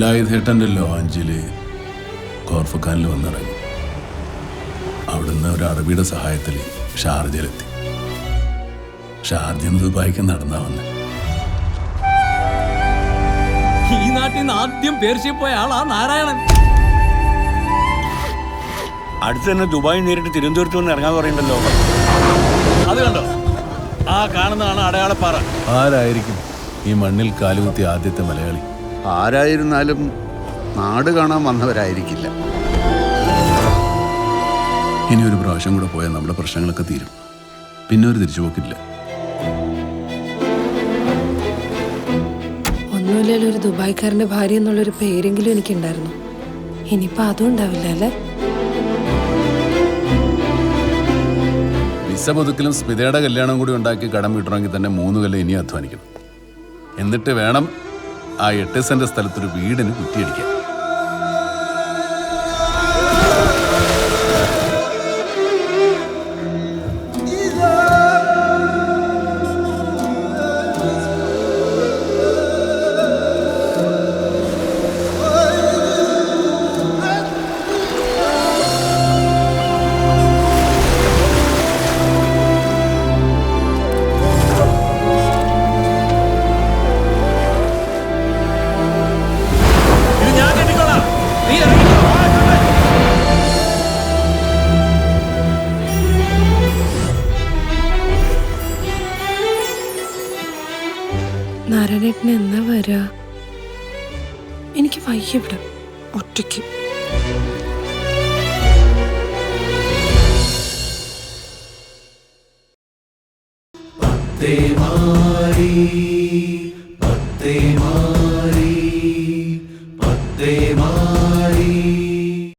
വേലായുധേട്ടൻ്റെ ലോഞ്ചിൽ കോർഫക്കാനിൽ വന്നിറങ്ങി. അവിടുന്ന് ഒരു അറബിയുടെ സഹായത്തിൽ ഷാർജയിലെത്തി. ഷാർജയിൽ നിന്ന് ദുബായിക്ക് നടന്നാ വന്നെ. ഈ നാട്ടിൽ നിന്ന് ആദ്യം പേർഷ്യ പോയ ആളാ നാരായണൻ. അടുത്ത് തന്നെ ദുബായ് നേരിട്ട് തിരുവനന്തപുരത്ത് വന്ന് ഇറങ്ങാൻ പറയണ്ടല്ലോ. അത് കണ്ടോ, ആ കാണുന്നതാണ് അടയാളപ്പാറ. ആരായിരിക്കും ഈ മണ്ണിൽ കാലുകുത്തിയ ആദ്യത്തെ മലയാളി? ആരായിരുന്നാലും നാട് കാണാൻ വന്നവരായിരിക്കില്ല. ഇനി ഒരു പ്രാവശ്യം കൂടെ പോയാൽ നമ്മുടെ പ്രശ്നങ്ങളൊക്കെ തീരും. പിന്നെ ഒരു തിരിച്ചുപോക്കില്ല. ഒന്നുമില്ലല്ലോ, ഒരു ദുബായ്ക്കാരൻ്റെ ഭാര്യ എന്നുള്ളൊരു പേരെങ്കിലും എനിക്കുണ്ടായിരുന്നു. ഇനിയിപ്പോൾ അതും ഉണ്ടാവില്ല അല്ലേ? വിസ പുതുക്കലും സ്മിതയുടെ കല്യാണം കൂടി ഉണ്ടാക്കി കടം വീട്ടണമെങ്കിൽ തന്നെ 3 കൊല്ലം ഇനി അധ്വാനിക്കണം. എന്നിട്ട് വേണം ആ 8 സെന്റ് സ്ഥലത്തൊരു വീടിന് കുറ്റിയടിക്കാൻ. നാരായണേട്ടന് എന്നാ വരാ? എനിക്ക് വയ്യ ഇവിടെ ഒറ്റയ്ക്ക്. പത്തേ മാറി